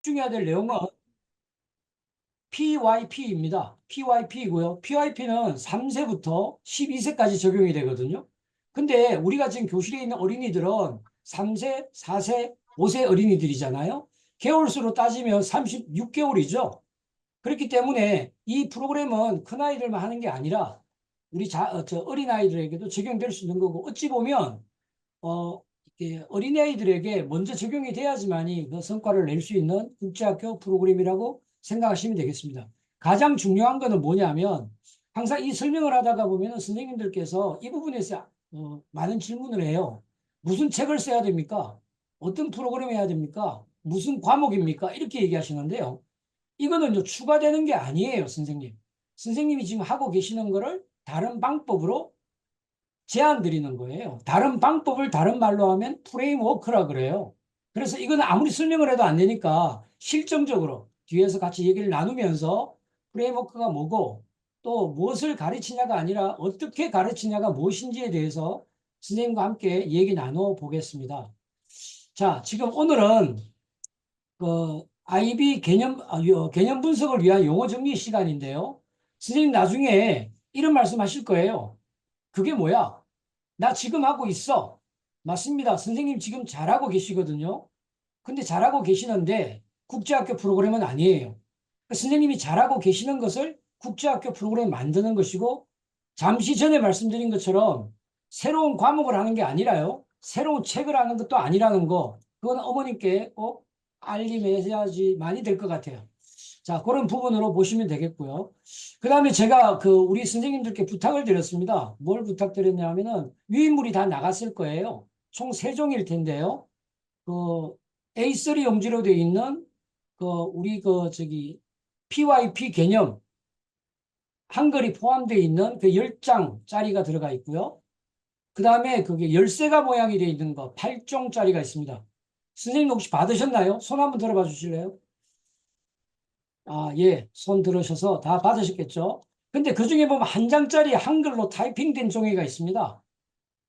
집중해야 될 내용은 PYP입니다. PYP이고요. PYP는 3세부터 12세까지 적용이 되거든요. 근데 우리가 지금 교실에 있는 어린이들은 3세, 4세, 5세 어린이들이잖아요. 개월수로 따지면 36개월이죠. 그렇기 때문에 이 프로그램은 큰아이들만 하는 게 아니라 우리 어린아이들에게도 적용될 수 있는 거고, 어찌 보면 어, 어린아이들에게 먼저 적용이 돼야지만이 그 성과를 낼 수 있는 국제학교 프로그램이라고 생각하시면 되겠습니다. 가장 중요한 거는 뭐냐면, 항상 이 설명을 하다가 보면 선생님들께서 이 부분에서 많은 질문을 해요. 무슨 책을 써야 됩니까? 어떤 프로그램 해야 됩니까? 무슨 과목입니까? 이렇게 얘기하시는데요. 이거는 추가되는 게 아니에요, 선생님. 선생님이 지금 하고 계시는 거를 다른 방법으로 제안 드리는 거예요. 다른 방법을 다른 말로 하면 프레임워크라 그래요. 그래서 이건 아무리 설명을 해도 안 되니까 실정적으로 뒤에서 같이 얘기를 나누면서 프레임워크가 뭐고 또 무엇을 가르치냐가 아니라 어떻게 가르치냐가 무엇인지에 대해서 선생님과 함께 얘기 나눠 보겠습니다. 자, 지금 오늘은 그 IB 개념 분석을 위한 용어 정리 시간인데요. 선생님 나중에 이런 말씀 하실 거예요. 그게 뭐야? 나 지금 하고 있어. 맞습니다. 선생님 지금 잘하고 계시거든요. 근데 잘하고 계시는데 국제학교 프로그램은 아니에요. 선생님이 잘하고 계시는 것을 국제학교 프로그램 만드는 것이고, 잠시 전에 말씀드린 것처럼 새로운 과목을 하는 게 아니라요. 새로운 책을 하는 것도 아니라는 거. 그건 어머님께 꼭 알림해야지 많이 될 것 같아요. 자, 그런 부분으로 보시면 되겠고요. 그 다음에 제가 우리 선생님들께 부탁을 드렸습니다. 뭘 부탁드렸냐면은 유인물이 다 나갔을 거예요. 총 3종일 텐데요. 그 A3 용지로 되어 있는 우리 PYP 개념 한글이 포함되어 있는 그 10장짜리가 들어가 있고요. 그 다음에 그게 열쇠가 모양이 되어 있는 거 8종짜리가 있습니다. 선생님 혹시 받으셨나요? 손 한번 들어봐 주실래요? 아, 예. 손 들으셔서 다 받으셨겠죠? 근데 그 중에 보면 한 장짜리 한글로 타이핑된 종이가 있습니다.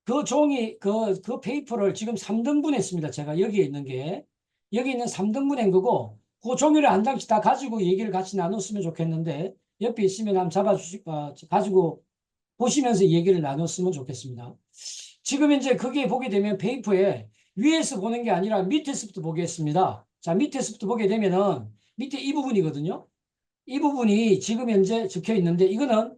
그 종이, 그 페이퍼를 지금 3등분 했습니다. 제가 여기에 있는 게. 여기 있는 3등분 한 거고, 그 종이를 한 장씩 다 가지고 얘기를 같이 나눴으면 좋겠는데, 옆에 있으면 한번 가지고 보시면서 얘기를 나눴으면 좋겠습니다. 지금 이제 거기에 보게 되면 페이퍼에 위에서 보는 게 아니라 밑에서부터 보겠습니다. 자, 밑에서부터 보게 되면은 밑에 이 부분이거든요. 이 부분이 지금 현재 적혀 있는데 이거는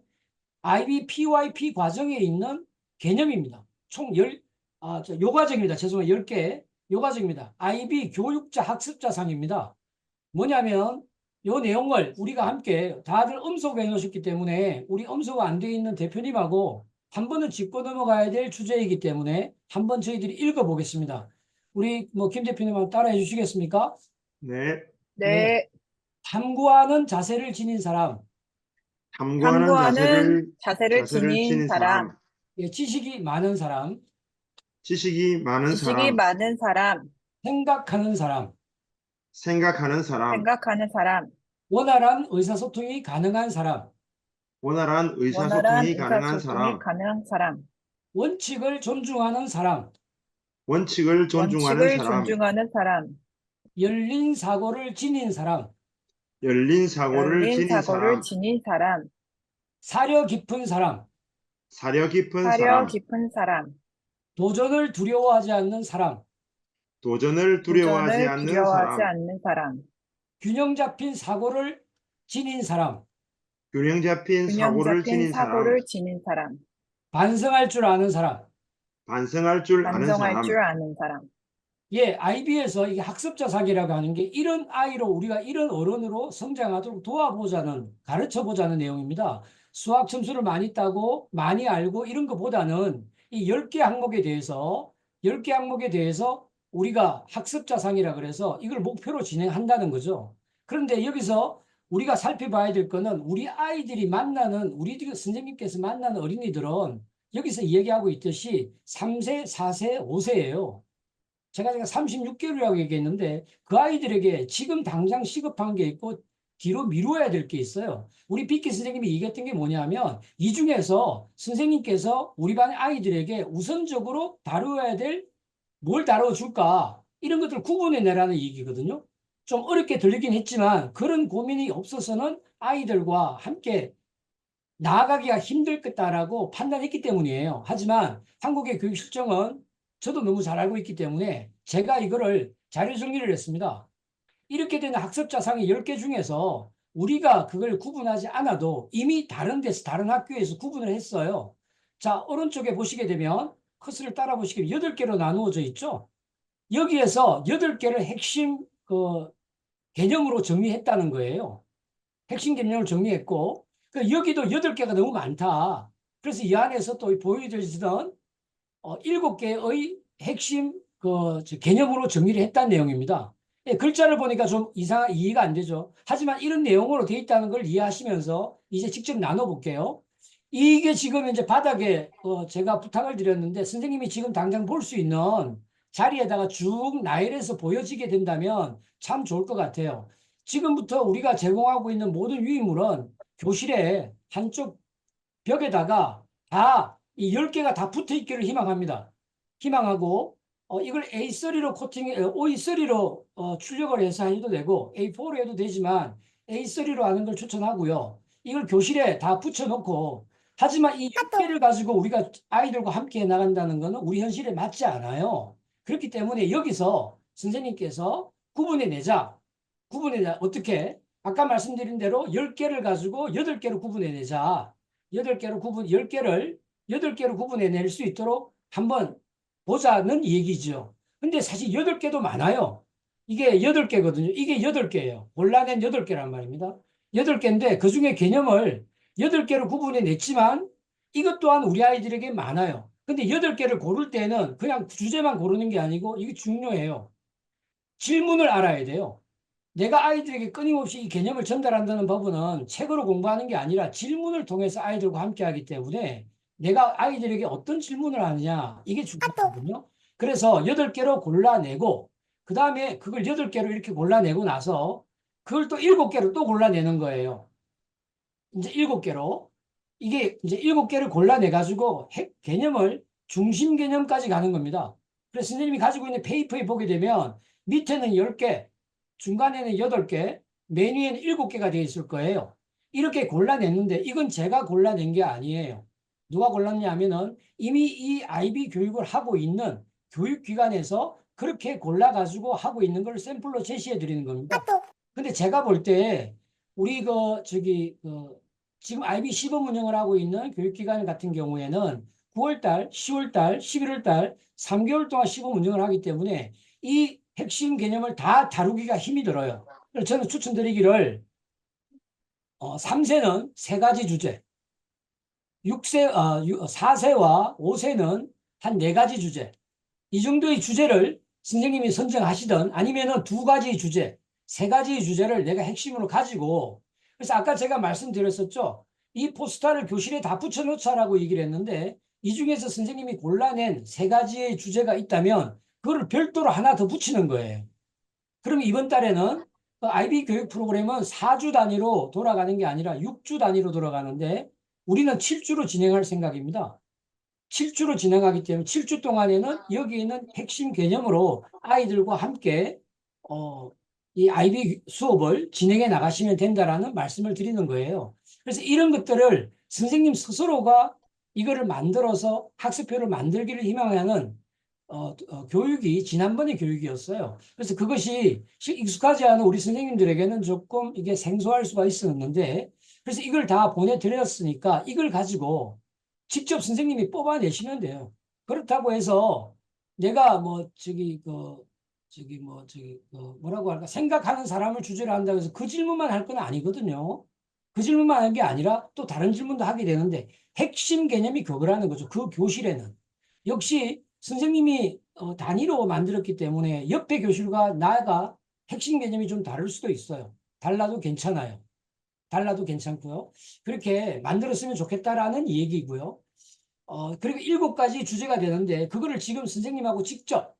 IBPYP 과정에 있는 개념입니다. 총 요 과정입니다. 죄송해요. 10개. 요 과정입니다. IB 교육자 학습자상입니다. 뭐냐면 요 내용을 우리가 함께 다들 음소거 해놓으셨기 때문에 우리 음소거 안 돼 있는 대표님하고 한 번은 짚고 넘어가야 될 주제이기 때문에 한번 저희들이 읽어보겠습니다. 우리 김 대표님 한번 따라해 주시겠습니까? 네, 네. 네, 탐구하는 자세를 지닌 사람, 탐구하는 탐구하는 자세를 자세를 자세를 지닌 지닌 사람, 사람, 예, 지식이 많은 사람, 지식이 많은 지식이 사람, 많은 사람, 생각하는 사람, 생각하는 사람, 생각하는 사람, 원활한 의사소통이 가능한 사람, 원활한 원활한 의사소통이 가능한 의사소통이 사람, 가능한 사람, 원칙을 존중하는 사람, 원칙을 존중하는 원칙을 사람, 존중하는 사람, 열린 사고를 지닌 사람, 열린 사고를 열린 지닌 사고를 사람, 지닌 사람, 사려 깊은 사람, 사려 깊은 사려 사람, 깊은 사람, 도전을 두려워하지 않는 사람, 도전을 두려워하지 도전을 않는 두려워하지 사람, 않는 사람, 균형 잡힌 사고를 지닌 사람, 균형 잡힌 균형 사고를 잡힌 지닌 사람, 사고를 지닌 사람, 반성할 줄 아는 사람. 반성할 줄 아는 반성할 줄 사람, 아는 사람. 예, IB에서 이게 학습자 사기라고 하는 게 이런 아이로 우리가 이런 어른으로 성장하도록 도와보자는, 가르쳐보자는 내용입니다. 수학 점수를 많이 따고 많이 알고 이런 것보다는 이 10개 항목에 대해서 10개 항목에 대해서 우리가 학습자 상이라 그래서 이걸 목표로 진행한다는 거죠. 그런데 여기서 우리가 살펴봐야 될 거는 우리 아이들이 만나는 우리 선생님께서 만나는 어린이들은 여기서 얘기하고 있듯이 3세, 4세, 5세예요. 제가 36개월이라고 얘기했는데 그 아이들에게 지금 당장 시급한 게 있고 뒤로 미루어야 될 게 있어요. 우리 비키 선생님이 얘기했던 게 뭐냐면 이 중에서 선생님께서 우리 반 아이들에게 우선적으로 다루어야 될 뭘 다뤄줄까 이런 것들을 구분해 내라는 얘기거든요. 좀 어렵게 들리긴 했지만 그런 고민이 없어서는 아이들과 함께 나아가기가 힘들 거다라고 판단했기 때문이에요. 하지만 한국의 교육 실정은 저도 너무 잘 알고 있기 때문에 제가 이거를 자료 정리를 했습니다. 이렇게 되는 학습 자산의 10개 중에서 우리가 그걸 구분하지 않아도 이미 다른 데서 다른 학교에서 구분을 했어요. 자, 오른쪽에 보시게 되면 커스를 따라 보시게 되면 8개로 나누어져 있죠. 여기에서 8개를 핵심 개념으로 정리했다는 거예요. 핵심 개념을 정리했고 여기도 8개가 너무 많다. 그래서 이 안에서 또 보여주시던 7개의 핵심 개념으로 정리를 했다는 내용입니다. 예, 글자를 보니까 좀 이해가 안 되죠. 하지만 이런 내용으로 되어 있다는 걸 이해하시면서 이제 직접 나눠볼게요. 이게 지금 이제 바닥에 제가 부탁을 드렸는데 선생님이 지금 당장 볼 수 있는 자리에다가 쭉 나열해서 보여지게 된다면 참 좋을 것 같아요. 지금부터 우리가 제공하고 있는 모든 유인물은 교실에 한쪽 벽에다가 다 이 10개가 다 붙어 있기를 희망합니다. 희망하고 이걸 A3로 OE3로 출력을 해서 해도 되고 A4로 해도 되지만 A3로 하는 걸 추천하고요. 이걸 교실에 다 붙여놓고 하지만 이 10개를 가지고 우리가 아이들과 함께 나간다는 것은 우리 현실에 맞지 않아요. 그렇기 때문에 여기서 선생님께서 구분해내자. 어떻게? 아까 말씀드린 대로 10개를 가지고 8개로 구분해내자. 10개로 구분해낼 수 있도록 한번 보자는 얘기죠. 근데 사실 8개도 많아요. 이게 8개거든요. 이게 8개예요. 골라낸 8개란 말입니다. 8개인데 그 중에 개념을 8개로 구분해냈지만 이것 또한 우리 아이들에게 많아요. 근데 8개를 고를 때는 그냥 주제만 고르는 게 아니고 이게 중요해요. 질문을 알아야 돼요. 내가 아이들에게 끊임없이 이 개념을 전달한다는 법은 책으로 공부하는 게 아니라 질문을 통해서 아이들과 함께 하기 때문에 내가 아이들에게 어떤 질문을 하느냐 이게 중요하거든요. 그래서 8개로 골라내고 그 다음에 그걸 8개로 이렇게 골라내고 나서 그걸 또 7개로 또 골라내는 거예요. 이제 7개로 이게 이제 7개를 골라내가지고 핵 개념을 중심 개념까지 가는 겁니다. 그래서 선생님이 가지고 있는 페이퍼에 보게 되면 밑에는 10개, 중간에는 8개, 맨 위에는 7개가 되어 있을 거예요. 이렇게 골라냈는데 이건 제가 골라낸 게 아니에요. 누가 골랐냐 하면은 이미 이 IB 교육을 하고 있는 교육기관에서 그렇게 골라가지고 하고 있는 걸 샘플로 제시해 드리는 겁니다. 근데 제가 볼 때 우리 지금 IB 시범 운영을 하고 있는 교육기관 같은 경우에는 9월달, 10월달, 11월달 3개월 동안 시범 운영을 하기 때문에 이 핵심 개념을 다 다루기가 힘이 들어요. 그래서 저는 추천드리기를 3세는 3가지 주제, 4세와 5세는 한 4가지 주제, 이 정도의 주제를 선생님이 선정하시든 아니면은 2가지 주제, 3가지 주제를 내가 핵심으로 가지고 그래서 아까 제가 말씀드렸었죠. 이 포스터를 교실에 다 붙여놓자라고 얘기를 했는데 이 중에서 선생님이 골라낸 3가지의 주제가 있다면 그거를 별도로 하나 더 붙이는 거예요. 그럼 이번 달에는 IB 교육 프로그램은 4주 단위로 돌아가는 게 아니라 6주 단위로 돌아가는데 우리는 7주로 진행할 생각입니다. 7주로 진행하기 때문에 7주 동안에는 여기 있는 핵심 개념으로 아이들과 함께 이 IB 수업을 진행해 나가시면 된다라는 말씀을 드리는 거예요. 그래서 이런 것들을 선생님 스스로가 이거를 만들어서 학습표를 만들기를 희망하는 교육이 지난번의 교육이었어요. 그래서 그것이 익숙하지 않은 우리 선생님들에게는 조금 이게 생소할 수가 있었는데 그래서 이걸 다 보내드렸으니까 이걸 가지고 직접 선생님이 뽑아내시면 돼요. 그렇다고 해서 내가 뭐라고 할까 생각하는 사람을 주제로 한다고 해서 그 질문만 할 건 아니거든요. 그 질문만 하는 게 아니라 또 다른 질문도 하게 되는데 핵심 개념이 그거라는 거죠. 그 교실에는 역시 선생님이 단위로 만들었기 때문에 옆에 교실과 나가 핵심 개념이 좀 다를 수도 있어요. 달라도 괜찮아요. 달라도 괜찮고요. 그렇게 만들었으면 좋겠다라는 얘기고요. 그리고 7가지 주제가 되는데 그거를 지금 선생님하고 직접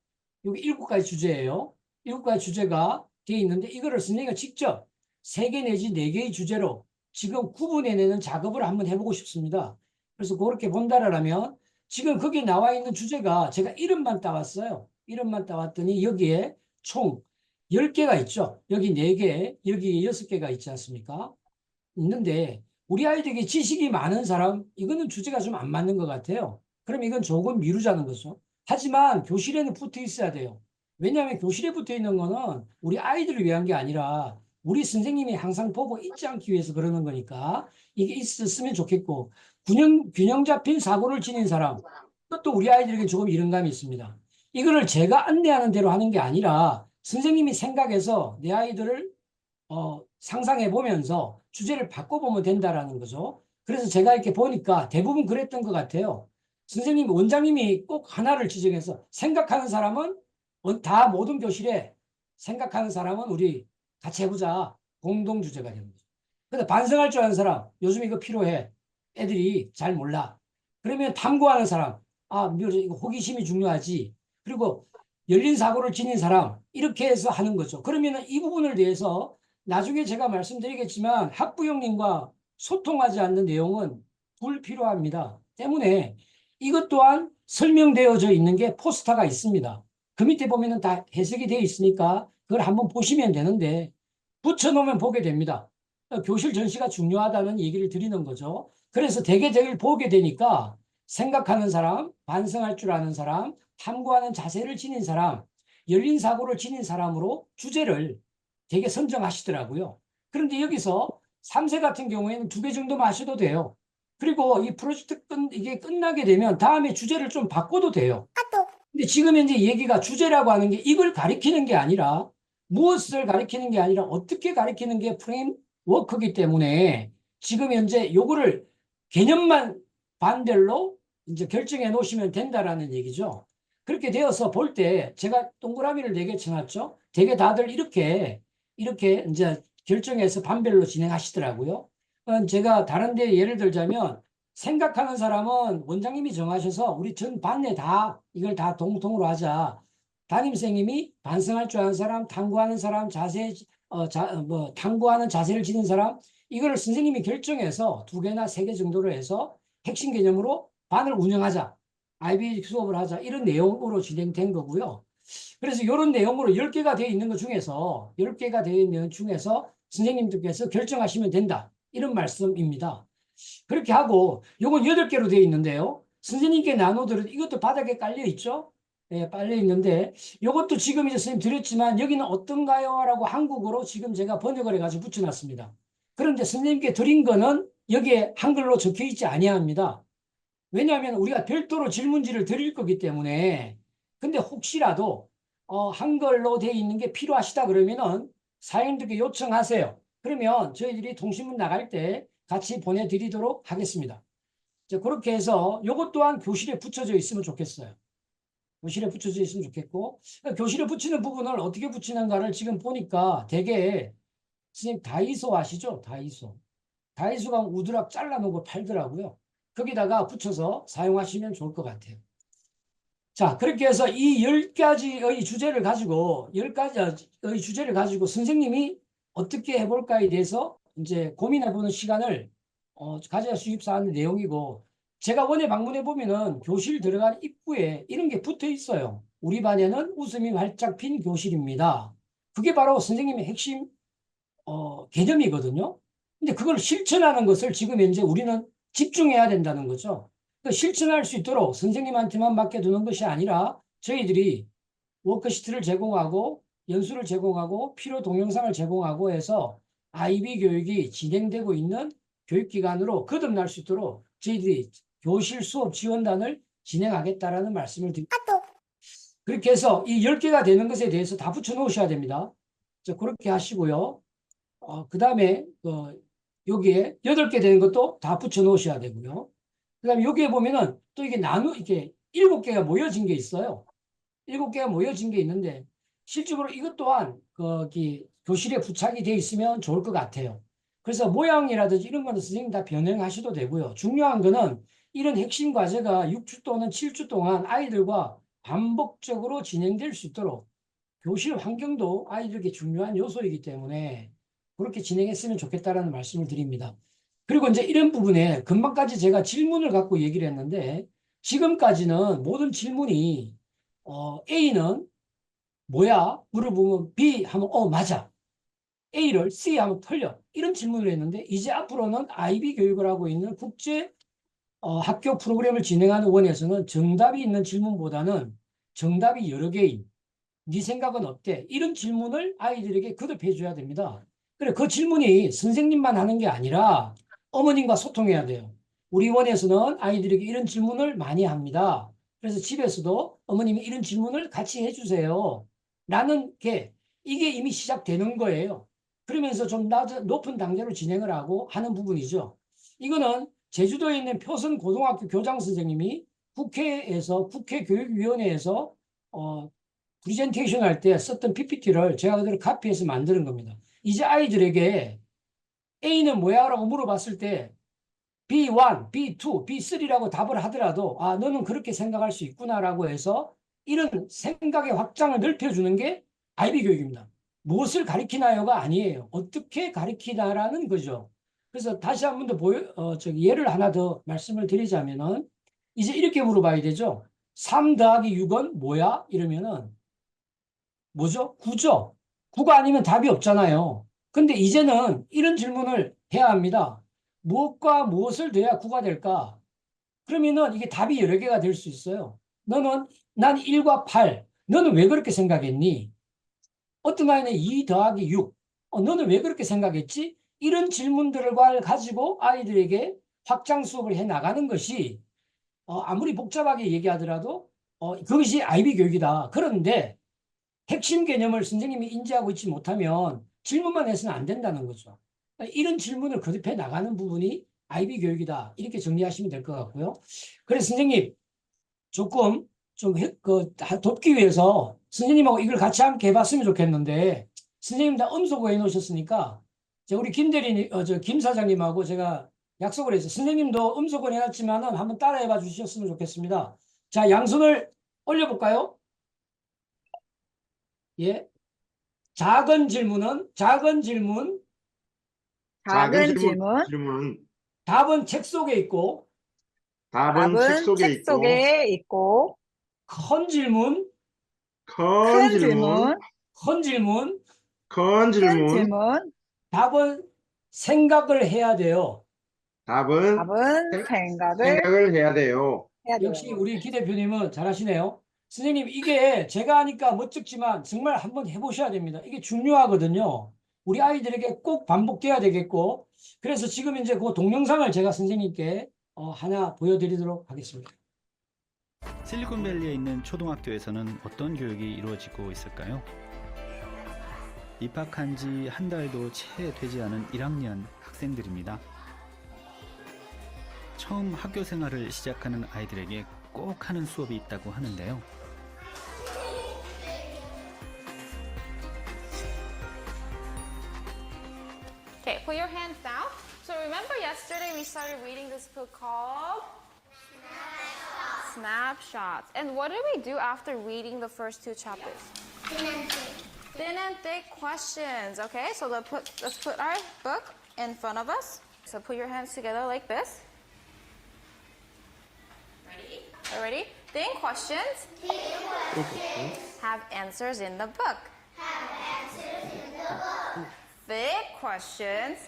여기 7가지 주제예요. 7가지 주제가 되어 있는데 이거를 선생님이 직접 3개 내지 4개의 주제로 지금 구분해내는 작업을 한번 해보고 싶습니다. 그래서 그렇게 본다라면 지금 거기에 나와 있는 주제가 제가 이름만 따왔어요. 이름만 따왔더니 여기에 총 10개가 있죠. 여기 4개, 여기 6개가 있지 않습니까? 있는데 우리 아이들에게 지식이 많은 사람, 이거는 주제가 좀 안 맞는 것 같아요. 그럼 이건 조금 미루자는 거죠. 하지만 교실에는 붙어 있어야 돼요. 왜냐하면 교실에 붙어 있는 거는 우리 아이들을 위한 게 아니라 우리 선생님이 항상 보고 잊지 않기 위해서 그러는 거니까 이게 있었으면 좋겠고, 균형 잡힌 사고를 지닌 사람, 그것도 우리 아이들에게 조금 이런 감이 있습니다. 이거를 제가 안내하는 대로 하는 게 아니라 선생님이 생각해서 내 아이들을 상상해 보면서 주제를 바꿔보면 된다라는 거죠. 그래서 제가 이렇게 보니까 대부분 그랬던 것 같아요. 선생님, 원장님이 꼭 하나를 지정해서 생각하는 사람은 다 모든 교실에 생각하는 사람은 우리 같이 해보자. 공동 주제가 되는 거죠. 근데 반성할 줄 아는 사람, 요즘 이거 필요해. 애들이 잘 몰라. 그러면 탐구하는 사람, 이거 호기심이 중요하지. 그리고 열린 사고를 지닌 사람, 이렇게 해서 하는 거죠. 그러면 이 부분을 대해서 나중에 제가 말씀드리겠지만 학부형님과 소통하지 않는 내용은 불필요합니다. 때문에 이것 또한 설명되어져 있는 게 포스터가 있습니다. 그 밑에 보면은 다 해석이 되어 있으니까 그걸 한번 보시면 되는데 붙여놓으면 보게 됩니다. 교실 전시가 중요하다는 얘기를 드리는 거죠. 그래서 대개적을 보게 되니까 생각하는 사람, 반성할 줄 아는 사람, 탐구하는 자세를 지닌 사람, 열린 사고를 지닌 사람으로 주제를 되게 선정하시더라고요. 그런데 여기서 3세 같은 경우에는 2개 정도 마셔도 돼요. 그리고 이 프로젝트 이게 끝나게 되면 다음에 주제를 좀 바꿔도 돼요. 근데 지금 현재 얘기가 주제라고 하는 게 이걸 가리키는 게 아니라 무엇을 가리키는 게 아니라 어떻게 가리키는 게 프레임워크이기 때문에 지금 현재 요거를 개념만 반별로 이제 결정해 놓으시면 된다라는 얘기죠. 그렇게 되어서 볼 때 제가 동그라미를 4개 쳐놨죠. 되게 다들 이렇게 이제 결정해서 반별로 진행하시더라고요. 제가 다른 데 예를 들자면 생각하는 사람은 원장님이 정하셔서 우리 전 반에 다 이걸 다 동통으로 하자. 담임선생님이 반성할 줄 아는 사람, 탐구하는 사람, 탐구하는 자세를 지닌 사람, 이거를 선생님이 결정해서 2개나 3개 정도로 해서 핵심 개념으로 반을 운영하자. IB 수업을 하자. 이런 내용으로 진행된 거고요. 그래서 이런 내용으로 10개가 되어 있는 것 중에서 10개가 되어 있는 것 중에서 선생님들께서 결정하시면 된다. 이런 말씀입니다. 그렇게 하고 요건 8개로 되어 있는데요. 선생님께 나눠드린 이것도 바닥에 깔려 있죠. 예, 깔려 있는데 요것도 지금 이제 선생님 드렸지만 여기는 어떤가요? 라고 한국어로 지금 제가 번역을 해가지고 붙여놨습니다. 그런데 선생님께 드린 거는 여기에 한글로 적혀 있지 아니합니다. 왜냐하면 우리가 별도로 질문지를 드릴 거기 때문에. 근데 혹시라도 한글로 되어 있는 게 필요하시다 그러면은 사연들께 요청하세요. 그러면 저희들이 통신문 나갈 때 같이 보내드리도록 하겠습니다. 그렇게 해서 이것 또한 교실에 붙여져 있으면 좋겠어요. 교실에 붙여져 있으면 좋겠고, 교실에 붙이는 부분을 어떻게 붙이는가를 지금 보니까 되게, 선생님 다이소 아시죠? 다이소. 다이소가 우드락 잘라놓은 거 팔더라고요. 거기다가 붙여서 사용하시면 좋을 것 같아요. 자, 그렇게 해서 이 10가지의 주제를 가지고, 10가지의 주제를 가지고 선생님이 어떻게 해볼까에 대해서 이제 고민해보는 시간을 가져야 수입사하는 내용이고, 제가 원에 방문해 보면은 교실 들어간 입구에 이런 게 붙어 있어요. 우리 반에는 웃음이 활짝 핀 교실입니다. 그게 바로 선생님의 핵심 개념이거든요. 근데 그걸 실천하는 것을 지금 현재 우리는 집중해야 된다는 거죠. 실천할 수 있도록 선생님한테만 맡겨두는 것이 아니라 저희들이 워크시트를 제공하고 연수를 제공하고 필요 동영상을 제공하고 해서 IB 교육이 진행되고 있는 교육기관으로 거듭날 수 있도록 저희들이 교실 수업 지원단을 진행하겠다라는 말씀을 드립니다. 그렇게 해서 이 10개가 되는 것에 대해서 다 붙여 놓으셔야 됩니다. 그렇게 하시고요. 그 다음에 여기에 8개 되는 것도 다 붙여 놓으셔야 되고요. 그 다음에 여기에 보면은 또 이게 이렇게 7개가 모여진 게 있어요. 7개가 모여진 게 있는데 실질적으로 이것 또한 거기 교실에 부착이 되어 있으면 좋을 것 같아요. 그래서 모양이라든지 이런 거는 선생님 다 변형하셔도 되고요. 중요한 거는 이런 핵심 과제가 6주 또는 7주 동안 아이들과 반복적으로 진행될 수 있도록 교실 환경도 아이들에게 중요한 요소이기 때문에 그렇게 진행했으면 좋겠다라는 말씀을 드립니다. 그리고 이제 이런 부분에 금방까지 제가 질문을 갖고 얘기를 했는데 지금까지는 모든 질문이 A는 뭐야? 물어보면 B 하면 맞아. A를 C 하면 틀려. 이런 질문을 했는데 이제 앞으로는 IB 교육을 하고 있는 국제 학교 프로그램을 진행하는 원에서는 정답이 있는 질문보다는 정답이 여러 개인 네 생각은 어때? 이런 질문을 아이들에게 거듭해 줘야 됩니다. 그래, 그 질문이 선생님만 하는 게 아니라 어머님과 소통해야 돼요. 우리 원에서는 아이들에게 이런 질문을 많이 합니다. 그래서 집에서도 어머님이 이런 질문을 같이 해주세요. 라는 게 이게 이미 시작되는 거예요. 그러면서 좀 높은 단계로 진행을 하고 하는 부분이죠. 이거는 제주도에 있는 표선 고등학교 교장 선생님이 국회에서 국회교육위원회에서 프리젠테이션 할 때 썼던 PPT를 제가 그대로 카피해서 만드는 겁니다. 이제 아이들에게 A는 뭐야? 라고 물어봤을 때 B1, B2, B3라고 답을 하더라도 너는 그렇게 생각할 수 있구나라고 해서 이런 생각의 확장을 넓혀주는 게 IB 교육입니다. 무엇을 가리키나요가 아니에요. 어떻게 가리키나라는 거죠. 그래서 다시 한 번 더 예를 하나 더 말씀을 드리자면은 이제 이렇게 물어봐야 되죠. 3 더하기 6은 뭐야? 이러면은 뭐죠? 9죠. 9가 아니면 답이 없잖아요. 근데 이제는 이런 질문을 해야 합니다. 무엇과 무엇을 더해야 9가 될까? 그러면은 이게 답이 여러 개가 될 수 있어요. 난 1과 8. 너는 왜 그렇게 생각했니? 어떤 아이는 2 더하기 6. 너는 왜 그렇게 생각했지? 이런 질문들을 가지고 아이들에게 확장 수업을 해 나가는 것이 아무리 복잡하게 얘기하더라도 그것이 IB 교육이다. 그런데 핵심 개념을 선생님이 인지하고 있지 못하면 질문만 해서는 안 된다는 거죠. 이런 질문을 거듭해 나가는 부분이 IB 교육이다. 이렇게 정리하시면 될 것 같고요. 그래서 선생님 조금 돕기 위해서 선생님하고 이걸 같이 함께 해봤으면 좋겠는데 선생님 다 음소거 해놓으셨으니까 우리 김 사장님하고 제가 약속을 해서 선생님도 음소거 해놨지만은 한번 따라해봐 주셨으면 좋겠습니다. 자, 양손을 올려볼까요? 예. 작은 질문, 작은 작은 질문. 질문. 답은 책 속에 있고, 답은 책 속에 책 있고, 속에 있고, 큰 질문, 큰 큰 질문, 질문, 큰 질문, 큰 큰 질문. 질문, 답은 생각을 해야 돼요. 답은 답은 생각을 생각을 해야 돼요. 해야 돼요. 역시 우리 기 대표님은 잘하시네요. 선생님, 이게 제가 하니까 멋쩍지만 정말 한번 해보셔야 됩니다. 이게 중요하거든요. 우리 아이들에게 꼭 반복돼야 되겠고, 그래서 지금 이제 그 동영상을 제가 선생님께 하나 보여드리도록 하겠습니다. 실리콘밸리에 있는 초등학교에서는 어떤 교육이 이루어지고 있을까요? 입학한 지 한 달도 채 되지 않은 1학년 학생들입니다. 처음 학교 생활을 시작하는 아이들에게 꼭 하는 수업이 있다고 하는데요. Okay, put your hands down. So remember yesterday we started reading this book called Snapshots. And what did we do after reading the first two chapters? Thin and thick questions. Okay, so let's put our book in front of us. So put your hands together like this. Ready? Ready? Thin questions have answers in the book. Thick questions,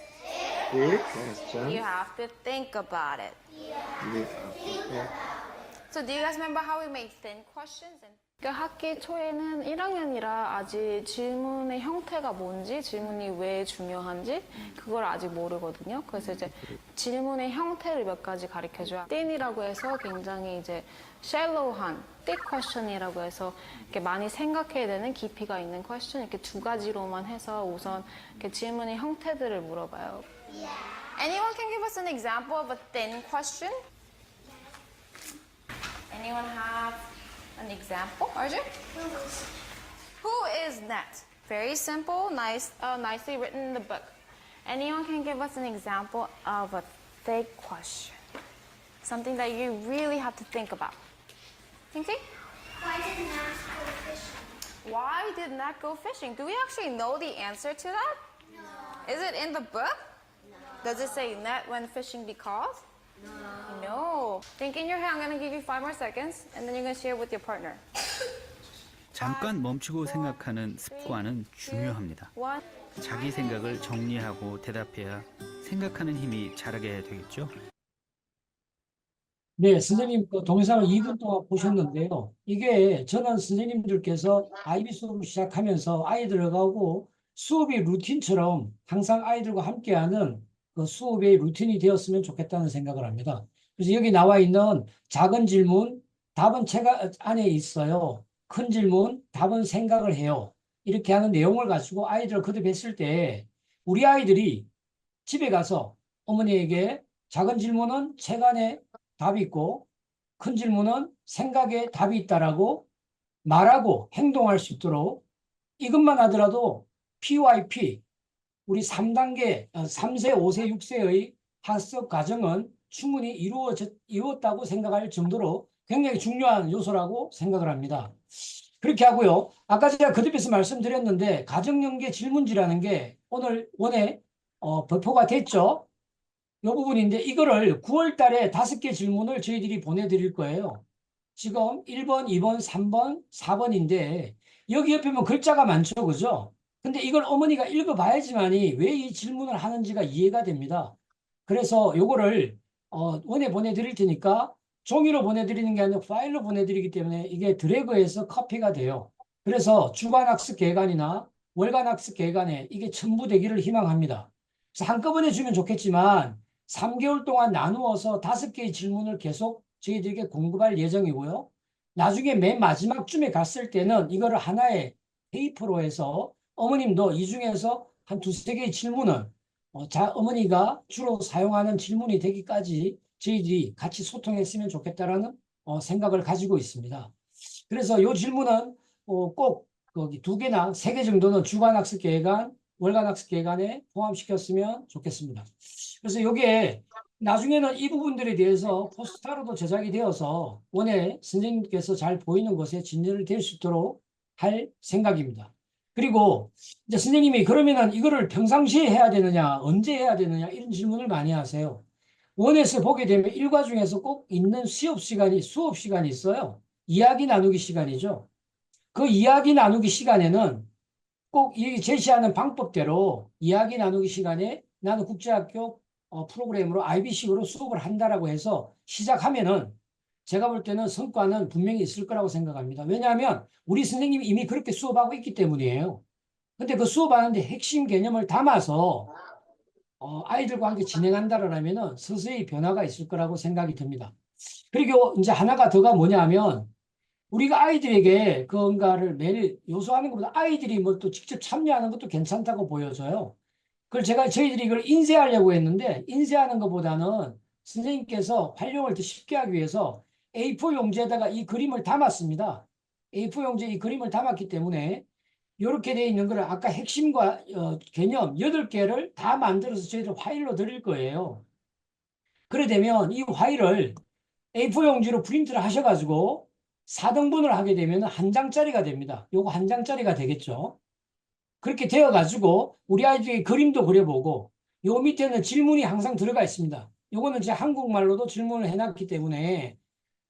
네, question. you have to think about it. So do you guys remember how we made thin questions? 학기 초에는 1학년이라 아직 질문의 형태가 뭔지, 질문이 왜 중요한지 그걸 아직 모르거든요. 그래서 이제 질문의 형태를 몇 가지 가르쳐줘요. thin이라고 해서 굉장히 이제 shallow한, thick question이라고 해서 이렇게 많이 생각해야 되는 깊이가 있는 question, 이렇게 두 가지로만 해서 우선 이렇게 질문의 형태들을 물어봐요. Anyone can give us an example of a thin question? Anyone have an example? Arjun? Who is Nat? Very simple, nicely written in the book. Anyone can give us an example of a thick question? Something that you really have to think about. Tinky? Why did Nat go fishing? Why did Nat go fishing? Do we actually know the answer to that? No. Is it in the book? No. Does it say Nat went fishing because? No. Think in your head. I'm going to give you 5 more seconds, and then you're going to share with your partner. 잠깐 멈추고 생각하는 습관은 중요합니다. One. 자기 생각을 정리하고 대답해야 생각하는 힘이 자라게 되겠죠. 네, 선생님 그 동영상을 2분 동안 보셨는데요. 이게 저는 선생님들께서 IB 수업을 시작하면서 아이들하고 수업이 루틴처럼 항상 아이들과 함께하는 그 수업의 루틴이 되었으면 좋겠다는 생각을 합니다. 그래서 여기 나와 있는 작은 질문, 답은 책 안에 있어요. 큰 질문, 답은 생각을 해요. 이렇게 하는 내용을 가지고 아이들을 거듭했을 때 우리 아이들이 집에 가서 어머니에게 작은 질문은 책 안에 답이 있고 큰 질문은 생각에 답이 있다라고 말하고 행동할 수 있도록 이것만 하더라도 PYP 우리 3단계 3세, 5세, 6세의 학습 과정은 충분히 이루었다고 생각할 정도로 굉장히 중요한 요소라고 생각을 합니다. 그렇게 하고요. 아까 제가 거듭해서 말씀드렸는데 가정연계 질문지라는 게 오늘 원에 발표가 됐죠. 이 부분인데 이거를 9월 달에 5개 질문을 저희들이 보내드릴 거예요. 지금 1번, 2번, 3번, 4번인데 여기 옆에 보면 글자가 많죠. 그죠? 근데 이걸 어머니가 읽어봐야지만이 왜 이 질문을 하는지가 이해가 됩니다. 그래서 요거를 원에 보내드릴 테니까 종이로 보내드리는 게 아니라 파일로 보내드리기 때문에 이게 드래그해서 커피가 돼요. 그래서 주간학습 계획안이나 월간학습 계획안에 이게 첨부되기를 희망합니다. 그래서 한꺼번에 주면 좋겠지만 3개월 동안 나누어서 5개의 질문을 계속 저희들에게 공급할 예정이고요. 나중에 맨 마지막쯤에 갔을 때는 이거를 하나의 페이퍼로 해서 어머님도 이 중에서 한 2-3개의 질문을 어머니가 주로 사용하는 질문이 되기까지 저희들이 같이 소통했으면 좋겠다라는 생각을 가지고 있습니다. 그래서 이 질문은 꼭 거기 2개나 3개 정도는 주간학습 계획안, 월간학습 계획안에 포함시켰으면 좋겠습니다. 그래서 이게 나중에는 이 부분들에 대해서 포스터로도 제작이 되어서 원에 선생님께서 잘 보이는 곳에 진열을 될 수 있도록 할 생각입니다. 그리고 이제 선생님이 그러면은 이거를 평상시에 해야 되느냐, 언제 해야 되느냐 이런 질문을 많이 하세요. 원에서 보게 되면 일과 중에서 꼭 있는 수업 시간이 있어요. 이야기 나누기 시간이죠. 그 이야기 나누기 시간에는 꼭 이 제시하는 방법대로 이야기 나누기 시간에 나는 국제학교 프로그램으로 IB식으로 수업을 한다라고 해서 시작하면은 제가 볼 때는 성과는 분명히 있을 거라고 생각합니다. 왜냐하면 우리 선생님이 이미 그렇게 수업하고 있기 때문이에요. 근데 그 수업하는데 핵심 개념을 담아서 아이들과 함께 진행한다라면은 서서히 변화가 있을 거라고 생각이 듭니다. 그리고 이제 하나가 더가 뭐냐면 우리가 아이들에게 그런가를 매일 요소하는 것보다 아이들이 뭐 또 직접 참여하는 것도 괜찮다고 보여져요. 그걸 저희들이 이걸 인쇄하려고 했는데 인쇄하는 것보다는 선생님께서 활용을 더 쉽게 하기 위해서 A4 용지에다가 이 그림을 담았습니다. A4 용지에 이 그림을 담았기 때문에 이렇게 되어 있는 거를 아까 핵심과 개념 8개를 다 만들어서 저희들 파일로 드릴 거예요. 그래 되면 이 파일을 A4 용지로 프린트를 하셔가지고 4등분을 하게 되면 한 장짜리가 됩니다. 요거 한 장짜리가 되겠죠. 그렇게 되어가지고 우리 아이들이 그림도 그려보고 요 밑에는 질문이 항상 들어가 있습니다. 요거는 제 한국말로도 질문을 해놨기 때문에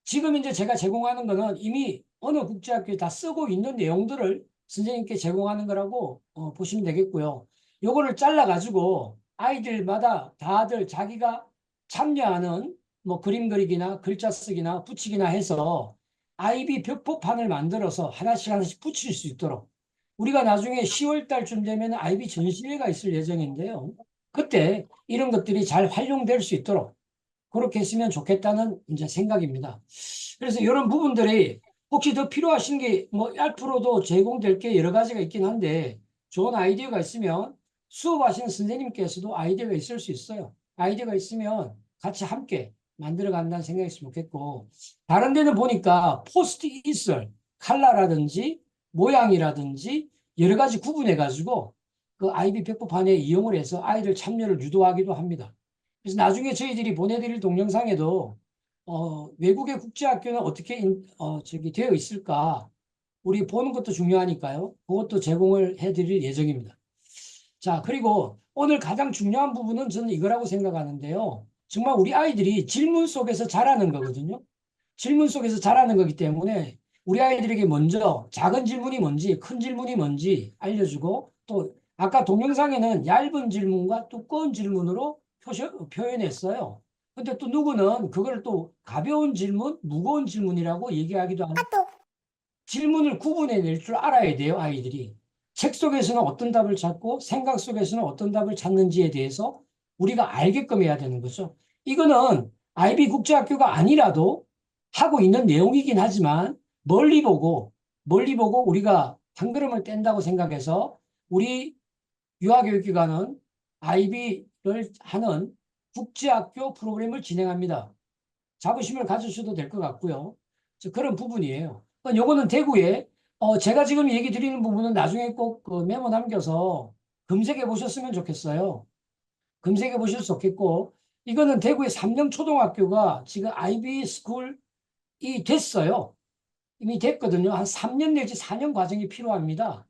지금 이제 제가 제공하는 거는 이미 어느 국제학교에 다 쓰고 있는 내용들을 선생님께 제공하는 거라고 보시면 되겠고요. 요거를 잘라가지고 아이들마다 다들 자기가 참여하는 뭐 그림 그리기나 글자 쓰기나 붙이기나 해서 IB 벽보판을 만들어서 하나씩 붙일 수 있도록 우리가 나중에 10월 달쯤 되면 IB 전시회가 있을 예정인데요. 그때 이런 것들이 잘 활용될 수 있도록 그렇게 했으면 좋겠다는 이제 생각입니다. 그래서 이런 부분들이 혹시 더 필요하신 게 뭐 앞으로도 제공될 게 여러 가지가 있긴 한데 좋은 아이디어가 있으면 수업하시는 선생님께서도 아이디어가 있을 수 있어요. 아이디어가 있으면 같이 함께 만들어 간다는 생각이 있으면 좋겠고 다른 데는 보니까 포스트잇을 컬러라든지 모양이라든지 여러 가지 구분해 가지고 그 IB 벽보판에 이용을 해서 아이들 참여를 유도하기도 합니다. 그래서 나중에 저희들이 보내드릴 동영상에도 외국의 국제학교는 어떻게 되어 있을까 우리 보는 것도 중요하니까요. 그것도 제공을 해드릴 예정입니다. 자, 그리고 오늘 가장 중요한 부분은 저는 이거라고 생각하는데요. 정말 우리 아이들이 질문 속에서 자라는 거거든요. 질문 속에서 자라는 거기 때문에 우리 아이들에게 먼저 작은 질문이 뭔지, 큰 질문이 뭔지 알려주고, 또 아까 동영상에는 얇은 질문과 두꺼운 질문으로 표현했어요. 근데 또 누구는 그걸 또 가벼운 질문, 무거운 질문이라고 얘기하기도 합니다. 질문을 구분해낼 줄 알아야 돼요, 아이들이. 책 속에서는 어떤 답을 찾고 생각 속에서는 어떤 답을 찾는지에 대해서 우리가 알게끔 해야 되는 거죠. 이거는 IB 국제학교가 아니라도 하고 있는 내용이긴 하지만 멀리 보고 우리가 한 걸음을 뗀다고 생각해서 우리 유아교육기관은 IB를 하는 국제학교 프로그램을 진행합니다. 자부심을 가지셔도 될 것 같고요. 그런 부분이에요. 요거는 대구에 제가 지금 얘기 드리는 부분은 나중에 꼭 그 메모 남겨서 검색해 보셨으면 좋겠어요. 검색해 보실 수 없겠고, 이거는 대구의 삼령초등학교가 지금 IB 스쿨이 됐어요. 이미 됐거든요. 한 3년 내지 4년 과정이 필요합니다.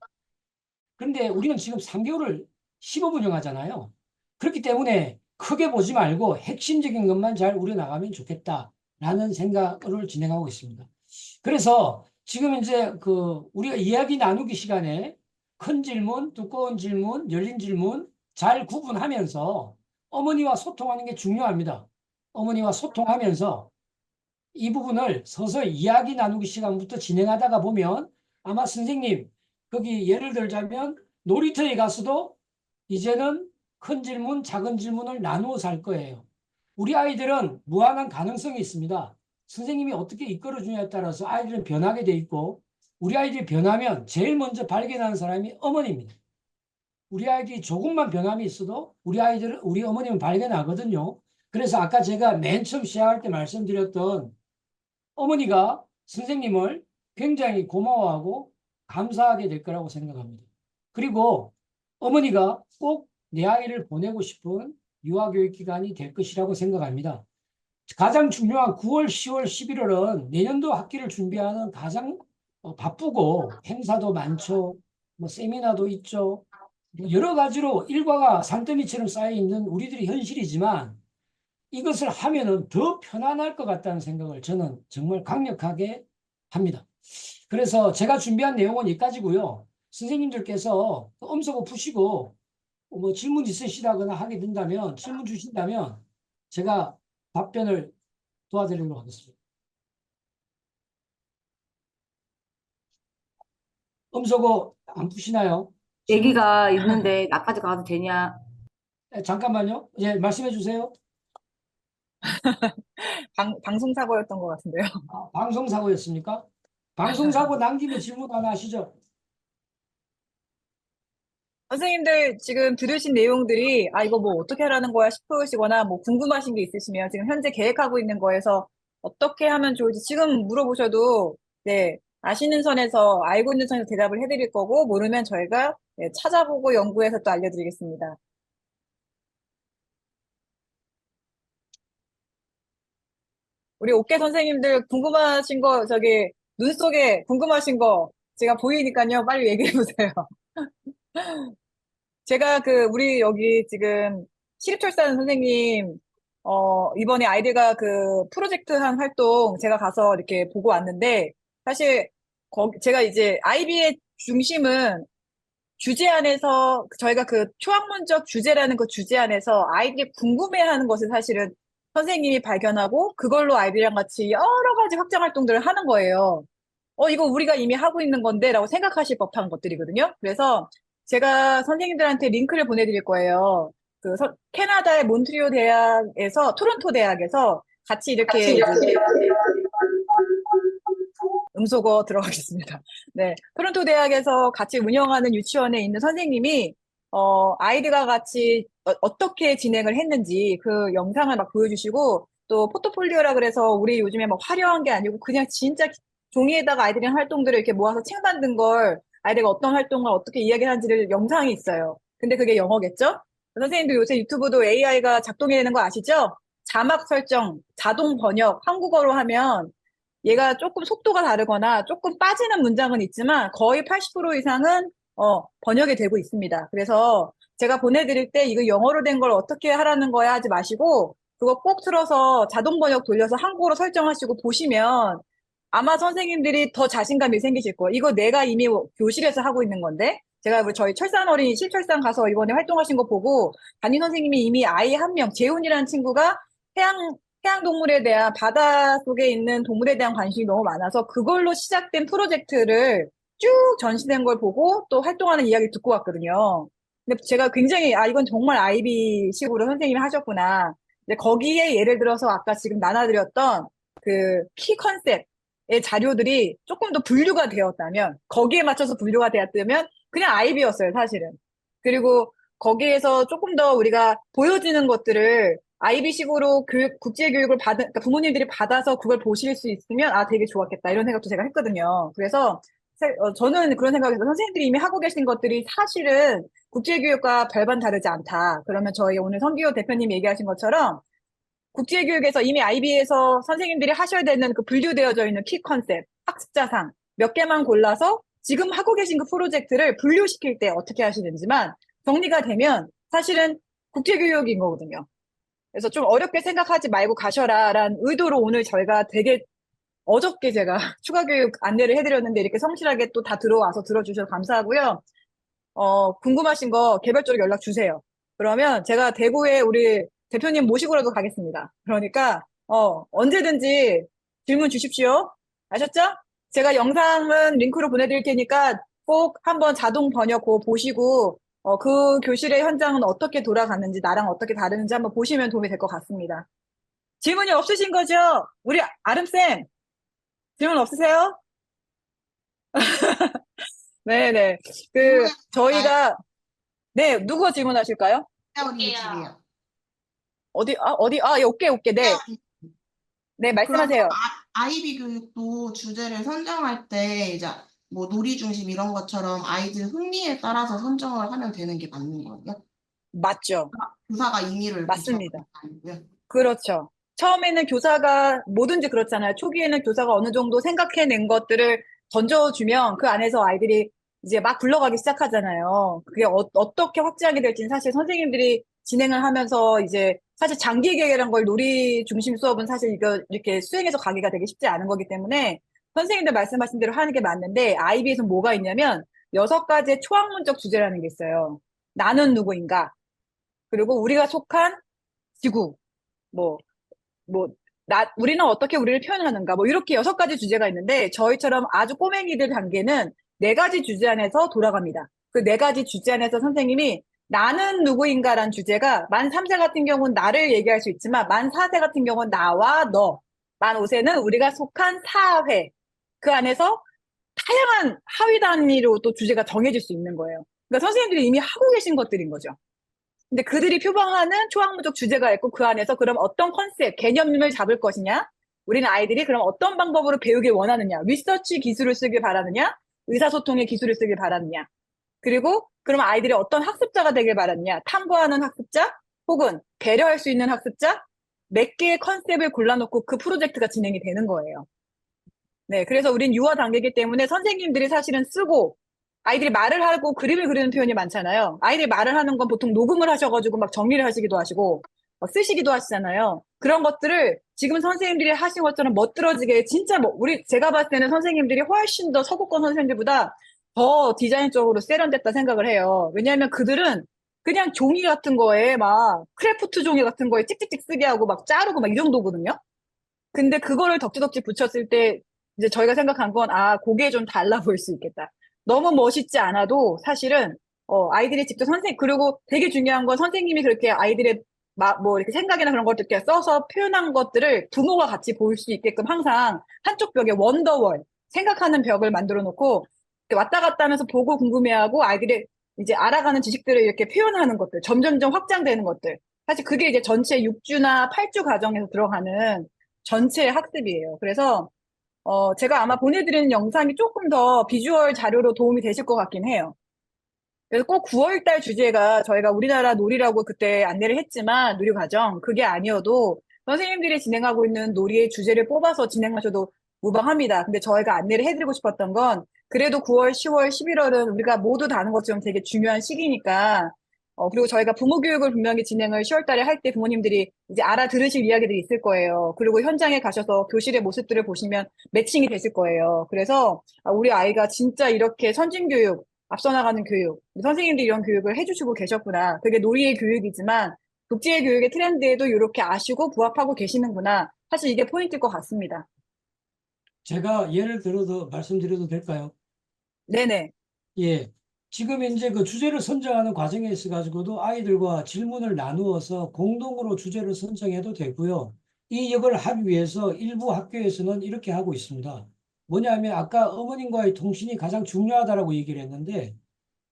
그런데 우리는 지금 3개월을 시범 운영하잖아요. 그렇기 때문에 크게 보지 말고 핵심적인 것만 잘 우려나가면 좋겠다라는 생각을 진행하고 있습니다. 그래서 지금 이제 우리가 이야기 나누기 시간에 큰 질문, 두꺼운 질문, 열린 질문 잘 구분하면서 어머니와 소통하는 게 중요합니다. 어머니와 소통하면서 이 부분을 서서히 이야기 나누기 시간부터 진행하다가 보면 아마 선생님, 거기 예를 들자면 놀이터에 가서도 이제는 큰 질문, 작은 질문을 나누어서 할 거예요. 우리 아이들은 무한한 가능성이 있습니다. 선생님이 어떻게 이끌어주냐에 따라서 아이들은 변하게 돼 있고, 우리 아이들이 변하면 제일 먼저 발견하는 사람이 어머니입니다. 우리 아이들이 조금만 변함이 있어도 우리 어머님은 발견하거든요. 그래서 아까 제가 맨 처음 시작할 때 말씀드렸던 어머니가 선생님을 굉장히 고마워하고 감사하게 될 거라고 생각합니다. 그리고 어머니가 꼭 내 아이를 보내고 싶은 유아교육기관이 될 것이라고 생각합니다. 가장 중요한 9월, 10월, 11월은 내년도 학기를 준비하는 가장 바쁘고 행사도 많죠. 뭐 세미나도 있죠. 여러 가지로 일과가 산더미처럼 쌓여 있는 우리들의 현실이지만 이것을 하면은 더 편안할 것 같다는 생각을 저는 정말 강력하게 합니다. 그래서 제가 준비한 내용은 여기까지고요. 선생님들께서 엄석어 푸시고 뭐 질문 있으시다거나 하게 된다면 질문 주신다면 제가 답변을 도와드리도록 하겠습니다. 엄석어 안 푸시나요? 얘기가 있는데 나까지 가도 되냐? 잠깐만요. 예, 말씀해 주세요. 방송사고였던 것 같은데요. 방송사고였습니까? 방송사고 남기면 질문 하나 하시죠. 선생님들 지금 들으신 내용들이 이거 뭐 어떻게 하라는 거야 싶으시거나 뭐 궁금하신 게 있으시면 지금 현재 계획하고 있는 거에서 어떻게 하면 좋을지 지금 물어보셔도 네, 아시는 선에서 알고 있는 선에서 대답을 해드릴 거고 모르면 저희가 네, 찾아보고 연구해서 또 알려드리겠습니다. 우리 옥계 선생님들 궁금하신 거 눈 속에 궁금하신 거 제가 보이니까요. 빨리 얘기해 보세요. 제가 우리 여기 지금 시립철산 선생님, 이번에 아이들과 프로젝트 한 활동 제가 가서 이렇게 보고 왔는데, 사실, 제가 이제 IB의 중심은 주제 안에서, 저희가 초학문적 주제라는 그 주제 안에서 아이들이 궁금해하는 것을 사실은 선생님이 발견하고, 그걸로 아이들이랑 같이 여러 가지 확장 활동들을 하는 거예요. 이거 우리가 이미 하고 있는 건데, 라고 생각하실 법한 것들이거든요. 그래서, 제가 선생님들한테 링크를 보내드릴 거예요. 캐나다의 몬트리올 대학에서, 토론토 대학에서 같이 이렇게 음소거 들어가겠습니다. 네. 토론토 대학에서 같이 운영하는 유치원에 있는 선생님이, 아이들과 같이 어떻게 진행을 했는지 그 영상을 막 보여주시고, 또 포트폴리오라 그래서 우리 요즘에 막 화려한 게 아니고 그냥 진짜 종이에다가 아이들이랑 활동들을 이렇게 모아서 책 만든 걸 아이들과 어떤 활동을 어떻게 이야기하는지를 영상이 있어요. 근데 그게 영어겠죠? 선생님도 요새 유튜브도 AI가 작동해야 되는 거 아시죠? 자막 설정, 자동 번역, 한국어로 하면 얘가 조금 속도가 다르거나 조금 빠지는 문장은 있지만 거의 80% 이상은 번역이 되고 있습니다. 그래서 제가 보내드릴 때 이거 영어로 된 걸 어떻게 하라는 거야 하지 마시고 그거 꼭 틀어서 자동 번역 돌려서 한국어로 설정하시고 보시면 아마 선생님들이 더 자신감이 생기실 거예요. 이거 내가 이미 교실에서 하고 있는 건데, 제가 우리 저희 철산 어린이 실철산 가서 이번에 활동하신 거 보고, 담임 선생님이 이미 아이 한 명, 재훈이라는 친구가 해양 동물에 대한, 바다 속에 있는 동물에 대한 관심이 너무 많아서 그걸로 시작된 프로젝트를 쭉 전시된 걸 보고 또 활동하는 이야기 듣고 왔거든요. 근데 제가 굉장히, 이건 정말 아이비식으로 선생님이 하셨구나. 근데 거기에 예를 들어서 아까 지금 나눠드렸던 그 키 컨셉의 자료들이 조금 더 분류가 되었다면, 거기에 맞춰서 분류가 되었다면 그냥 아이비였어요, 사실은. 그리고 거기에서 조금 더 우리가 보여지는 것들을 아이비식으로 국제교육을 그러니까 부모님들이 받아서 그걸 보실 수 있으면, 되게 좋았겠다. 이런 생각도 제가 했거든요. 그래서 저는 그런 생각에서 선생님들이 이미 하고 계신 것들이 사실은 국제교육과 별반 다르지 않다. 그러면 저희 오늘 성기호 대표님 얘기하신 것처럼 국제교육에서 이미 IB에서 선생님들이 하셔야 되는 그 분류되어져 있는 키 컨셉, 학습자상 몇 개만 골라서 지금 하고 계신 그 프로젝트를 분류시킬 때 어떻게 하시는지만 정리가 되면 사실은 국제교육인 거거든요. 그래서 좀 어렵게 생각하지 말고 가셔라라는 의도로 오늘 저희가 되게 어저께 제가 추가 교육 안내를 해드렸는데 이렇게 성실하게 또 다 들어와서 들어주셔서 감사하고요. 궁금하신 거 개별적으로 연락 주세요. 그러면 제가 대구에 우리 대표님 모시고라도 가겠습니다. 그러니까 언제든지 질문 주십시오. 아셨죠? 제가 영상은 링크로 보내드릴 테니까 꼭 한번 자동 번역 그거 보시고 그 교실의 현장은 어떻게 돌아가는지 나랑 어떻게 다르는지 한번 보시면 도움이 될 것 같습니다. 질문이 없으신 거죠? 우리 아름쌤 질문 없으세요? 네네. 저희가 네, 누구 질문하실까요? 해오님이요. 예, 오케이. 네. 네, 말씀하세요. 아이비 교육도 주제를 선정할 때 이제 뭐 놀이 중심 이런 것처럼 아이들 흥미에 따라서 선정을 하면 되는 게 맞는 거예요? 맞죠. 교사가 임의로 이렇게 맞습니다. 정하는 게 아니고요? 그렇죠. 처음에는 교사가 뭐든지 그렇잖아요. 초기에는 교사가 어느 정도 생각해낸 것들을 던져주면 그 안에서 아이들이 이제 막 굴러가기 시작하잖아요. 그게 어떻게 확장이 될지는 사실 선생님들이 진행을 하면서 이제 사실 장기 계획이라는 걸 놀이 중심 수업은 사실 이거 이렇게 수행해서 가기가 되게 쉽지 않은 거기 때문에 선생님들 말씀하신 대로 하는 게 맞는데 아이비에서 뭐가 있냐면 6가지의 초학문적 주제라는 게 있어요. 나는 누구인가? 그리고 우리가 속한 지구, 우리는 어떻게 우리를 표현하는가, 이렇게 6가지 주제가 있는데, 저희처럼 아주 꼬맹이들 단계는 4가지 주제 안에서 돌아갑니다. 그 4가지 주제 안에서 선생님이 나는 누구인가라는 주제가 만 3세 같은 경우는 나를 얘기할 수 있지만, 만 4세 같은 경우는 나와 너, 만 5세는 우리가 속한 사회, 그 안에서 다양한 하위 단위로 또 주제가 정해질 수 있는 거예요. 그러니까 선생님들이 이미 하고 계신 것들인 거죠. 근데 그들이 표방하는 초학문적 주제가 있고 그 안에서 그럼 어떤 컨셉, 개념을 잡을 것이냐? 우리는 아이들이 그럼 어떤 방법으로 배우길 원하느냐? 리서치 기술을 쓰길 바라느냐? 의사소통의 기술을 쓰길 바라느냐? 그리고 그럼 아이들이 어떤 학습자가 되길 바라느냐? 탐구하는 학습자? 혹은 배려할 수 있는 학습자? 몇 개의 컨셉을 골라놓고 그 프로젝트가 진행이 되는 거예요. 네, 그래서 우린 유아 단계이기 때문에 선생님들이 사실은 쓰고 아이들이 말을 하고 그림을 그리는 표현이 많잖아요. 아이들이 말을 하는 건 보통 녹음을 하셔가지고 막 정리를 하시기도 하시고 쓰시기도 하시잖아요. 그런 것들을 지금 선생님들이 하신 것처럼 멋들어지게 진짜 제가 봤을 때는 선생님들이 훨씬 더 서구권 선생님들보다 더 디자인적으로 세련됐다 생각을 해요. 왜냐하면 그들은 그냥 종이 같은 거에 막 크래프트 종이 같은 거에 찍찍찍 쓰게 하고 막 자르고 막 이 정도거든요. 근데 그거를 덕지덕지 붙였을 때 이제 저희가 생각한 건 그게 좀 달라 보일 수 있겠다. 너무 멋있지 않아도 사실은 아이들이 직접 그리고 되게 중요한 건 선생님이 그렇게 아이들의 이렇게 생각이나 그런 것들 이렇게 써서 표현한 것들을 부모가 같이 볼 수 있게끔 항상 한쪽 벽에 원더월 생각하는 벽을 만들어 놓고 왔다 갔다 하면서 보고 궁금해하고 아이들이 이제 알아가는 지식들을 이렇게 표현하는 것들, 점점점 확장되는 것들. 사실 그게 이제 전체 6주나 8주 과정에서 들어가는 전체 학습이에요. 그래서 제가 아마 보내드리는 영상이 조금 더 비주얼 자료로 도움이 되실 것 같긴 해요. 그래서 꼭 9월달 주제가 저희가 우리나라 놀이라고 그때 안내를 했지만 놀이과정 그게 아니어도 선생님들이 진행하고 있는 놀이의 주제를 뽑아서 진행하셔도 무방합니다. 근데 저희가 안내를 해드리고 싶었던 건 그래도 9월, 10월, 11월은 우리가 모두 다는 것처럼 되게 중요한 시기니까 그리고 저희가 부모 교육을 분명히 진행을 10월 달에 할 때 부모님들이 이제 알아들으실 이야기들이 있을 거예요. 그리고 현장에 가셔서 교실의 모습들을 보시면 매칭이 되실 거예요. 그래서 우리 아이가 진짜 이렇게 선진교육, 앞서 나가는 교육, 선생님들이 이런 교육을 해주시고 계셨구나. 그게 놀이의 교육이지만 국제의 교육의 트렌드에도 이렇게 아시고 부합하고 계시는구나. 사실 이게 포인트일 것 같습니다. 제가 예를 들어서 말씀드려도 될까요? 네네. 예. 지금 이제 그 주제를 선정하는 과정에 있어 가지고도 아이들과 질문을 나누어서 공동으로 주제를 선정해도 되고요. 이 역을 하기 위해서 일부 학교에서는 이렇게 하고 있습니다. 뭐냐면 아까 어머님과의 통신이 가장 중요하다라고 얘기를 했는데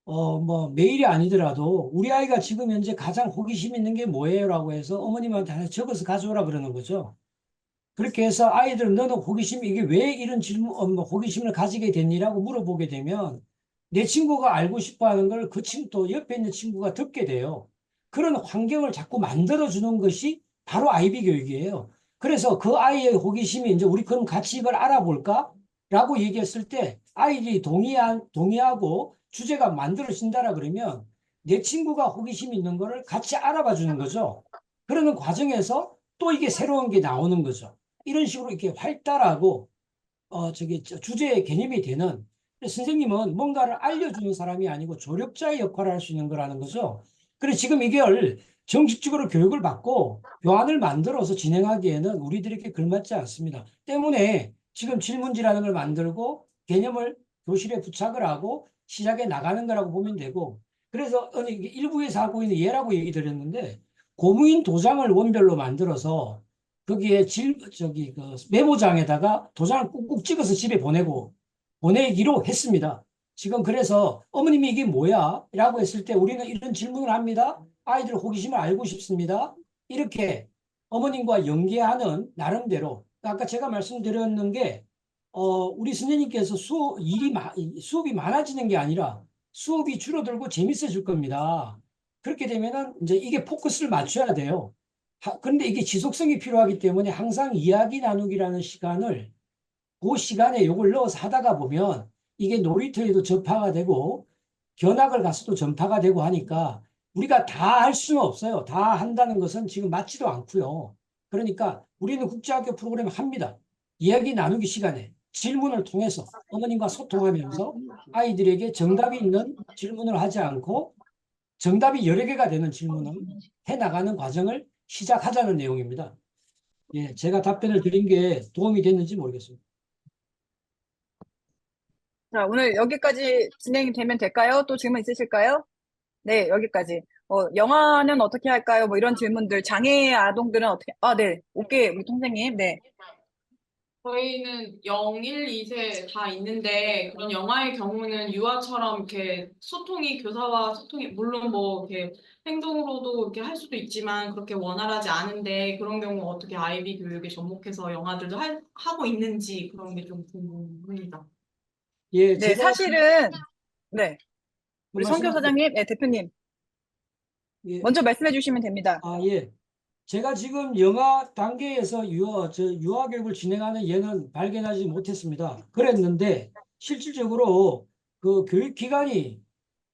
뭐 매일이 아니더라도 우리 아이가 지금 현재 가장 호기심 있는 게 뭐예요라고 해서 어머님한테 하나 적어서 가져오라 그러는 거죠. 그렇게 해서 아이들 너는 호기심 이게 왜 이런 질문 뭐 호기심을 가지게 됐니라고 물어보게 되면 내 친구가 알고 싶어 하는 걸 그 친구 또 옆에 있는 친구가 듣게 돼요. 그런 환경을 자꾸 만들어 주는 것이 바로 아이비 교육이에요. 그래서 그 아이의 호기심이 이제 우리 그럼 같이 이걸 알아볼까? 라고 얘기했을 때 아이들이 동의하고 주제가 만들어진다라 그러면 내 친구가 호기심 있는 거를 같이 알아봐 주는 거죠. 그러는 과정에서 또 이게 새로운 게 나오는 거죠. 이런 식으로 이렇게 활달하고 주제의 개념이 되는 선생님은 뭔가를 알려주는 사람이 아니고 조력자의 역할을 할 수 있는 거라는 거죠. 그래서 지금 이걸 정식적으로 교육을 받고 교환을 만들어서 진행하기에는 우리들에게 걸맞지 않습니다. 때문에 지금 질문지라는 걸 만들고 개념을 교실에 부착을 하고 시작해 나가는 거라고 보면 되고 그래서 일부에서 하고 있는 예라고 얘기 드렸는데 고무인 도장을 원별로 만들어서 거기에 그 메모장에다가 도장을 꾹꾹 찍어서 집에 보내기로 했습니다. 지금 그래서 어머님이 이게 뭐야? 라고 했을 때 우리는 이런 질문을 합니다. 아이들 호기심을 알고 싶습니다. 이렇게 어머님과 연계하는 나름대로 아까 제가 말씀드렸는 게 우리 선생님께서 수업이 많아지는 게 아니라 수업이 줄어들고 재밌어질 겁니다. 그렇게 되면은 이제 이게 포커스를 맞춰야 돼요. 그런데 이게 지속성이 필요하기 때문에 항상 이야기 나누기라는 시간을 그 시간에 이걸 넣어서 하다가 보면 이게 놀이터에도 전파가 되고 견학을 가서도 전파가 되고 하니까 우리가 다 할 수는 없어요. 다 한다는 것은 지금 맞지도 않고요. 그러니까 우리는 국제학교 프로그램 합니다. 이야기 나누기 시간에 질문을 통해서 어머님과 소통하면서 아이들에게 정답이 있는 질문을 하지 않고 정답이 여러 개가 되는 질문을 해나가는 과정을 시작하자는 내용입니다. 예, 제가 답변을 드린 게 도움이 됐는지 모르겠습니다. 자, 오늘 여기까지 진행이 되면 될까요? 또 질문 있으실까요? 네, 여기까지. 영아는 어떻게 할까요? 뭐 이런 질문들, 장애 아동들은 어떻게, 네. 오케이, 우리 선생님. 네. 저희는 0, 1, 2세 다 있는데 그런 영아의 경우는 유아처럼 이렇게 교사와 소통이 물론 뭐 이렇게 행동으로도 이렇게 할 수도 있지만 그렇게 원활하지 않은데 그런 경우 어떻게 아이비 교육에 접목해서 영아들도 하고 있는지 그런 게 좀 궁금합니다. 예, 네, 사실은, 네. 우리 성교 사장님, 네, 대표님. 예. 먼저 말씀해 주시면 됩니다. 예. 제가 지금 영아 단계에서 유아 교육을 진행하는 예는 발견하지 못했습니다. 그랬는데 실질적으로 그 교육기관이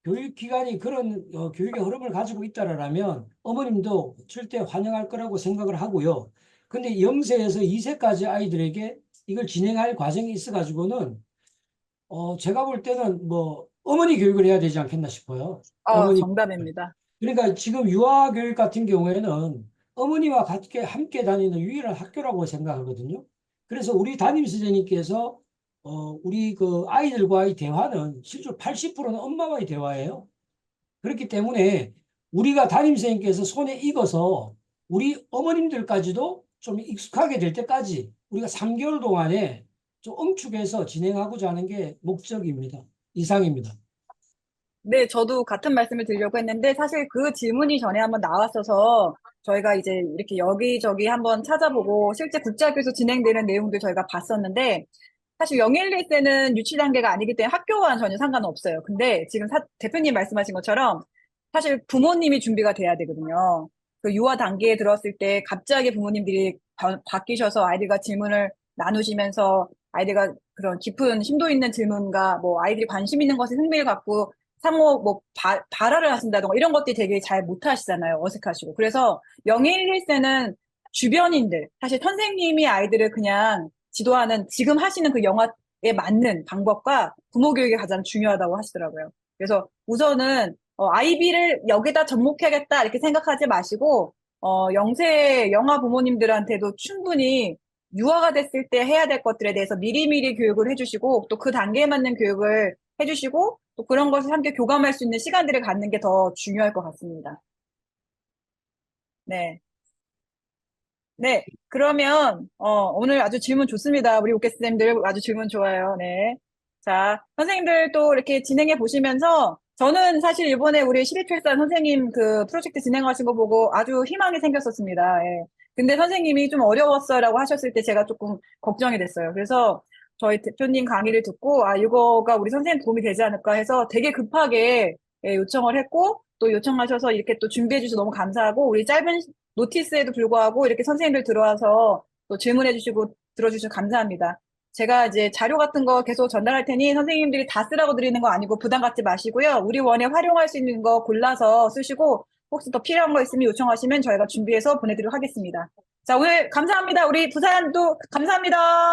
그런 교육의 흐름을 가지고 있다라면 어머님도 절대 환영할 거라고 생각을 하고요. 근데 0세에서 2세까지 아이들에게 이걸 진행할 과정이 있어 가지고는 제가 볼 때는 뭐 어머니 교육을 해야 되지 않겠나 싶어요. 정답입니다. 그러니까 지금 유아 교육 같은 경우에는 어머니와 함께 다니는 유일한 학교라고 생각하거든요. 그래서 우리 담임 선생님께서 우리 그 아이들과의 대화는 실제로 80%는 엄마와의 대화예요. 그렇기 때문에 우리가 담임 선생님께서 손에 익어서 우리 어머님들까지도 좀 익숙하게 될 때까지 우리가 3개월 동안에 좀 엄축해서 진행하고자 하는 게 목적입니다. 이상입니다. 네, 저도 같은 말씀을 드리려고 했는데 사실 그 질문이 전에 한번 나왔어서 저희가 이제 이렇게 여기저기 한번 찾아보고 실제 국제학교에서 진행되는 내용들 저희가 봤었는데 사실 011세는 유치 단계가 아니기 때문에 학교와는 전혀 상관은 없어요. 근데 지금 대표님 말씀하신 것처럼 사실 부모님이 준비가 돼야 되거든요. 그 유아 단계에 들었을 때 갑자기 부모님들이 바뀌셔서 아이들과 질문을 나누시면서 아이들과 그런 깊은 심도 있는 질문과 뭐 아이들이 관심 있는 것에 흥미를 갖고 상호 뭐 발화를 하신다던가 이런 것들이 되게 잘 못하시잖아요. 어색하시고. 그래서 011세는 주변인들, 사실 선생님이 아이들을 그냥 지도하는 지금 하시는 그 영화에 맞는 방법과 부모 교육이 가장 중요하다고 하시더라고요. 그래서 우선은 아이비를 여기다 접목해야겠다 이렇게 생각하지 마시고 0세 영아 부모님들한테도 충분히 유아가 됐을 때 해야 될 것들에 대해서 미리미리 교육을 해주시고 또 그 단계에 맞는 교육을 해주시고 또 그런 것을 함께 교감할 수 있는 시간들을 갖는 게 더 중요할 것 같습니다. 네. 네. 그러면 오늘 아주 질문 좋습니다. 우리 오케스쌤들 아주 질문 좋아요. 네. 자, 선생님들 또 이렇게 진행해 보시면서 저는 사실 이번에 우리 12필산 선생님 그 프로젝트 진행하신 거 보고 아주 희망이 생겼었습니다. 예. 근데 선생님이 좀 어려웠어라고 하셨을 때 제가 조금 걱정이 됐어요. 그래서 저희 대표님 강의를 듣고 이거가 우리 선생님 도움이 되지 않을까 해서 되게 급하게 요청을 했고 또 요청하셔서 이렇게 또 준비해 주셔서 너무 감사하고 우리 짧은 노티스에도 불구하고 이렇게 선생님들 들어와서 또 질문해 주시고 들어주셔서 감사합니다. 제가 이제 자료 같은 거 계속 전달할 테니 선생님들이 다 쓰라고 드리는 거 아니고 부담 갖지 마시고요. 우리 원에 활용할 수 있는 거 골라서 쓰시고 혹시 더 필요한 거 있으면 요청하시면 저희가 준비해서 보내드리도록 하겠습니다. 자, 오늘 감사합니다. 우리 부산도 감사합니다.